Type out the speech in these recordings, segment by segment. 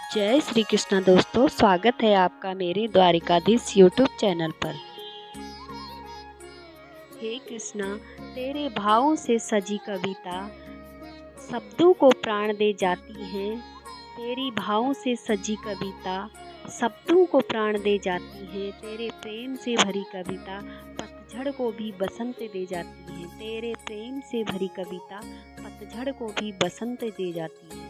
जय श्री कृष्ण दोस्तों, स्वागत है आपका मेरे द्वारिकाधीश यूट्यूब चैनल पर। हे कृष्णा, तेरे भावों से सजी कविता शब्दों को प्राण दे जाती है। तेरी भावों से सजी कविता शब्दों को प्राण दे जाती है। तेरे प्रेम से भरी कविता पतझड़ को भी बसंत दे जाती है। तेरे प्रेम से भरी कविता पतझड़ को भी बसंत दे जाती है।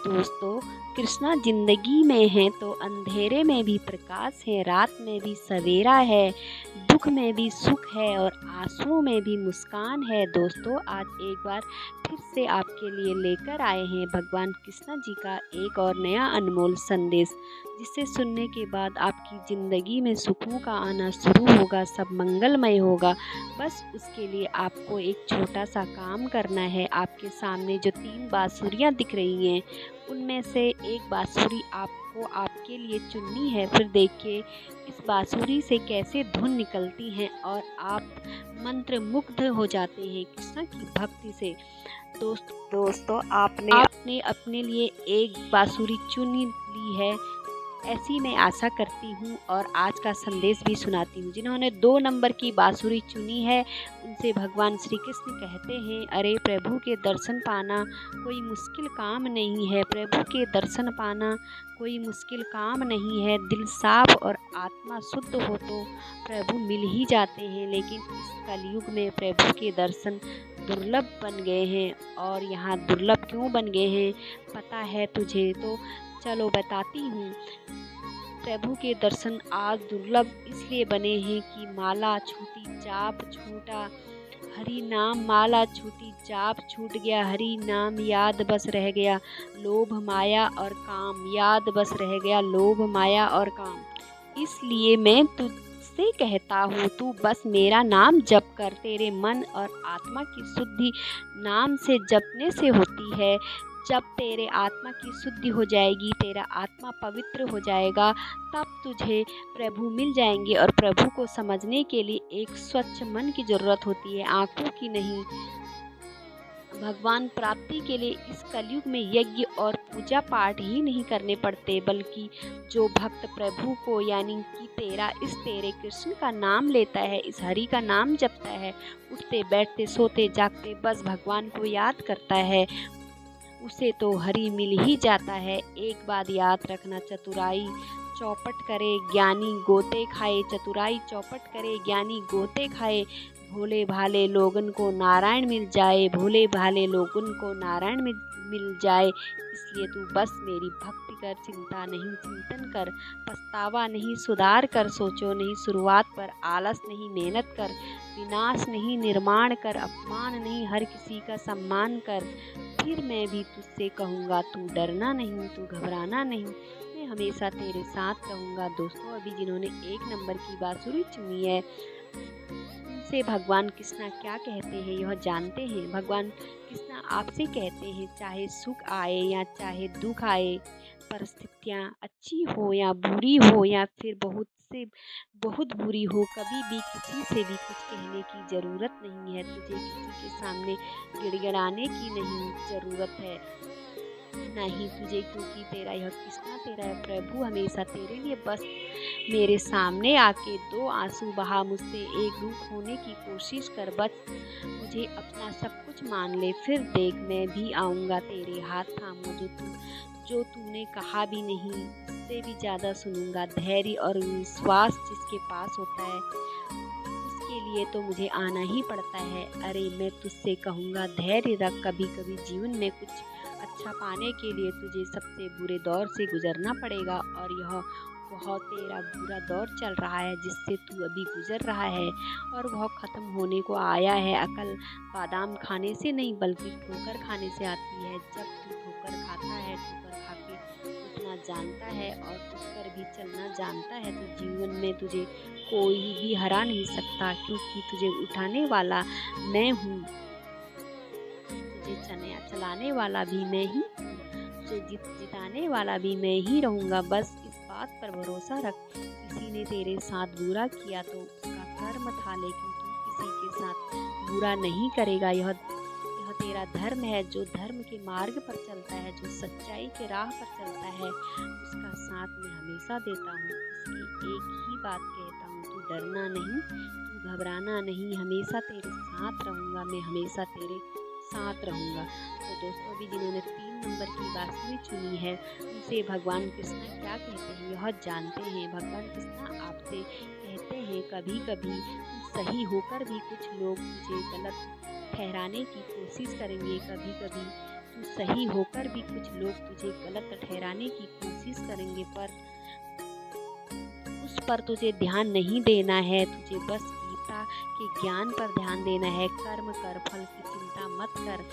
दोस्तों, कृष्णा जिंदगी में है तो अंधेरे में भी प्रकाश है, रात में भी सवेरा है, दुख में भी सुख है और आंसुओं में भी मुस्कान है। दोस्तों, आज एक बार फिर से आपके लिए लेकर आए हैं भगवान कृष्णा जी का एक और नया अनमोल संदेश, जिसे सुनने के बाद आपकी ज़िंदगी में सुखों का आना शुरू होगा, सब मंगलमय होगा। बस उसके लिए आपको एक छोटा सा काम करना है। आपके सामने जो 3 बांसुरियाँ दिख रही हैं, उनमें से एक बांसुरी आपको आपके लिए चुननी है। फिर देखिए इस बांसुरी से कैसे धुन निकलती है और आप मंत्र मुग्ध हो जाते हैं कृष्ण की भक्ति से। दोस्तों आपने अपने लिए एक बांसुरी चुन ली है, ऐसी मैं आशा करती हूँ और आज का संदेश भी सुनाती हूँ। जिन्होंने 2 नंबर की बांसुरी चुनी है, उनसे भगवान श्री कृष्ण कहते हैं, अरे प्रभु के दर्शन पाना कोई मुश्किल काम नहीं है। प्रभु के दर्शन पाना कोई मुश्किल काम नहीं है। दिल साफ और आत्मा शुद्ध हो तो प्रभु मिल ही जाते हैं, लेकिन इस कलयुग में प्रभु के दर्शन दुर्लभ बन गए हैं। और यहाँ दुर्लभ क्यों बन गए हैं पता है तुझे? तो चलो बताती हूँ। प्रभु के दर्शन आज दुर्लभ इसलिए बने हैं कि माला छूटी जाप छूटा, हरि नाम माला छूटी जाप छूट गया, हरि नाम याद बस रह गया, लोभ माया और काम याद बस रह गया, लोभ माया और काम। इसलिए मैं तुझसे कहता हूँ, तू बस मेरा नाम जप कर। तेरे मन और आत्मा की शुद्धि नाम से जपने से होती है। जब तेरे आत्मा की शुद्धि हो जाएगी, तेरा आत्मा पवित्र हो जाएगा, तब तुझे प्रभु मिल जाएंगे। और प्रभु को समझने के लिए एक स्वच्छ मन की ज़रूरत होती है, आँखों की नहीं। भगवान प्राप्ति के लिए इस कलयुग में यज्ञ और पूजा पाठ ही नहीं करने पड़ते, बल्कि जो भक्त प्रभु को यानी कि तेरे कृष्ण का नाम लेता है, इस हरि का नाम जपता है, उठते बैठते सोते जागते बस भगवान को याद करता है, उसे तो हरि मिल ही जाता है। एक बात याद रखना, चतुराई चौपट करे ज्ञानी गोते खाए, चतुराई चौपट करे ज्ञानी गोते खाए, भोले भाले लोगन को नारायण मिल जाए, भोले भाले लोगन को नारायण मिल जाए। इसलिए तू बस मेरी भक्ति कर, चिंता नहीं चिंतन कर, पछतावा नहीं सुधार कर, सोचो नहीं शुरुआत पर, आलस नहीं मेहनत कर, विनाश नहीं निर्माण कर, अपमान नहीं हर किसी का सम्मान कर। फिर मैं भी तुझसे कहूँगा, तू डरना नहीं, तू घबराना नहीं, मैं हमेशा तेरे साथ रहूँगा। दोस्तों, अभी जिन्होंने 1 नंबर की बांसुरी चुनी है, उनसे भगवान कृष्णा क्या कहते हैं यह जानते हैं। भगवान कृष्णा आपसे कहते हैं, चाहे सुख आए या चाहे दुख आए, परिस्थितियाँ अच्छी हो या बुरी हो या फिर बहुत बुरी हो, कभी भी किसी से भी कुछ कहने की ज़रूरत नहीं है। तुझे किसी के सामने गिड़गिड़ाने की नहीं ज़रूरत है, नहीं तुझे, क्योंकि तेरा यह कृष्णा, तेरा यह प्रभु हमेशा तेरे लिए बस मेरे सामने आके 2 आंसू बहा, मुझसे एक रूप होने की कोशिश कर, बस मुझे अपना सब कुछ मान ले। फिर देख मैं भी आऊँगा तेरे हाथ थामूँ, जो तूने कहा भी नहीं उससे भी ज़्यादा सुनूंगा। धैर्य और विश्वास जिसके पास होता है, उसके लिए तो मुझे आना ही पड़ता है। अरे मैं तुझसे कहूँगा, धैर्य रख, कभी कभी जीवन में कुछ अच्छा पाने के लिए तुझे सबसे बुरे दौर से गुजरना पड़ेगा, और यह बहुत तेरा बुरा दौर चल रहा है जिससे तू अभी गुजर रहा है, और वह ख़त्म होने को आया है। अकल बादाम खाने से नहीं बल्कि ठोकर खाने से आती है। जब तू ठोकर खाता है, ठोकर खा के उठना जानता है और उठकर भी चलना जानता है, तो जीवन में तुझे कोई भी हरा नहीं सकता, क्योंकि तुझे उठाने वाला मैं हूँ, तुझे चलाने वाला भी मैं ही हूँ, तुझे जिताने वाला भी मैं ही रहूँगा। बस इस बात पर भरोसा रख, किसी ने तेरे साथ बुरा किया तो उसका कर्म था, लेकिन तू किसी के साथ बुरा नहीं करेगा। यह तेरा धर्म है, जो धर्म के मार्ग पर चलता है, जो सच्चाई के राह पर चलता है, उसका साथ मैं हमेशा देता हूँ। इसलिए एक ही बात कहता हूँ, तू डरना नहीं, तू घबराना नहीं, हमेशा तेरे साथ रहूँगा, मैं हमेशा तेरे साथ रहूँगा। तो दोस्तों, अभी जिन्होंने 3 नंबर की बांसुरी चुनी है, उनसे भगवान कृष्णा क्या कहते हैं यह जानते हैं। भगवान कृष्णा आपसे कहते हैं, कभी कभी सही होकर भी कुछ लोग तुझे गलत ठहराने की कोशिश करेंगे। कभी कभी तू सही होकर भी कुछ लोग तुझे गलत ठहराने की कोशिश करेंगे, पर उस पर तुझे ध्यान नहीं देना है। तुझे बस गीता के ज्ञान पर ध्यान देना है। कर्म कर, फल की चिंता मत कर।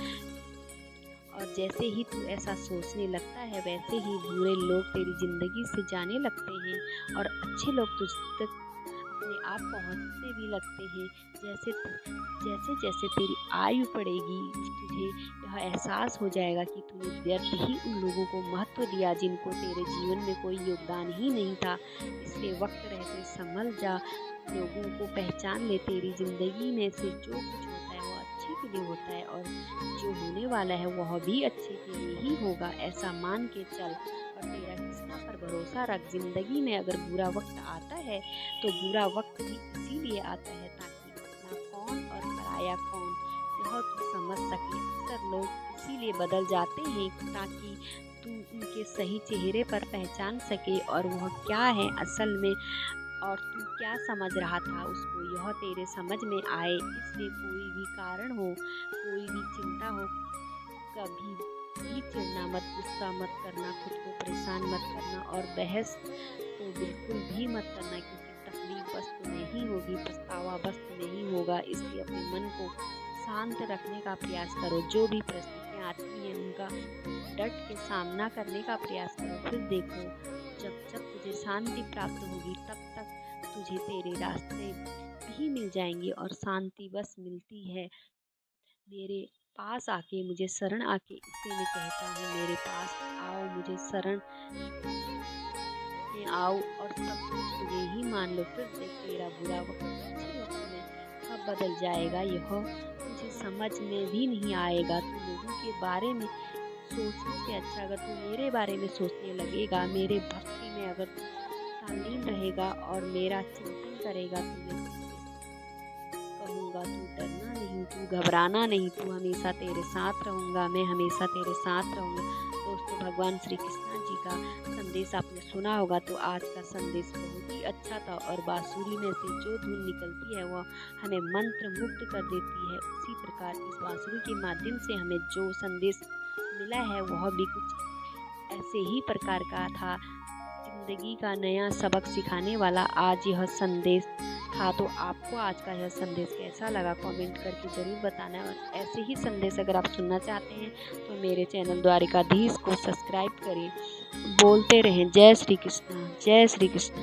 और जैसे ही तू ऐसा सोचने लगता है, वैसे ही बुरे लोग तेरी जिंदगी से जाने लगते हैं और अच्छे लोग तुझ तक अपने आप पहुंचने भी लगते हैं। जैसे जैसे तेरी आयु बढ़ेगी, तुझे यह एहसास हो जाएगा कि तूने व्यर्थ ही उन लोगों को महत्व दिया जिनको तेरे जीवन में कोई योगदान ही नहीं था। इसलिए वक्त रहते संभल जा, लोगों को पहचान ले। तेरी जिंदगी में से जो कुछ होता है वो अच्छे के लिए होता है, और जो होने वाला है वह भी अच्छे के लिए ही होगा, ऐसा मान के चल और तेरा कृष्णा पर भरोसा रख। जिंदगी में अगर बुरा वक्त आता है तो बुरा वक्त भी इसीलिए आता है ताकि अपना कौन और पराया कौन यह तू समझ सके। अक्सर लोग इसीलिए बदल जाते हैं ताकि तू उनके सही चेहरे पर पहचान सके और वह क्या है असल में, और तू क्या समझ रहा था उसको, यह तेरे समझ में आए। इसलिए कोई भी कारण हो, कोई भी चिंता हो, कभी भी चिढ़ना मत, गुस्सा मत करना, खुद को परेशान मत करना, और बहस तो बिल्कुल भी मत करना, क्योंकि तकलीफ बस तो नहीं होगी, पछतावा बस तो नहीं होगा। इसलिए अपने मन को शांत रखने का प्रयास करो। जो भी परिस्थितियाँ आती हैं उनका डट के सामना करने का प्रयास करो। फिर देखो, जब जब तुझे शांति प्राप्त होगी तब तक तुझे तेरे रास्ते भी मिल जाएंगे। और शांति बस मिलती है मेरे पास आके, मुझे शरण आके। इसलिए मैं कहता हूँ, मेरे पास आओ, मुझे शरण में आओ और सब कुछ तुझे ही मान लो। फिर देख, तेरा बुरा वक्त अच्छे वक्त में कब बदल जाएगा यह तुझे समझ में भी नहीं आएगा। तू लोगों के बारे में सोचने से अच्छा अगर तू मेरे बारे में सोचने लगेगा, मेरे भक्ति में अगर तू तल्लीन रहेगा और मेरा चिंतन करेगा, तो मैं कहूँगा तू डरना नहीं, तू घबराना नहीं, तू हमेशा तेरे साथ रहूँगा, मैं हमेशा तेरे साथ रहूँगा। दोस्तों, भगवान श्री कृष्ण जी का संदेश आपने सुना होगा, तो आज का संदेश बहुत ही अच्छा था। और बांसुरी में से जो धुन निकलती है वह हमें मंत्र मुग्ध कर देती है। उसी प्रकार इस बांसुरी के माध्यम से हमें जो संदेश मिला है वह भी कुछ ऐसे ही प्रकार का था, जिंदगी का नया सबक सिखाने वाला आज यह संदेश था। तो आपको आज का यह संदेश कैसा लगा कमेंट करके ज़रूर बताना। और ऐसे ही संदेश अगर आप सुनना चाहते हैं तो मेरे चैनल द्वारिकाधीश को सब्सक्राइब करें। बोलते रहें जय श्री कृष्णा, जय श्री कृष्णा।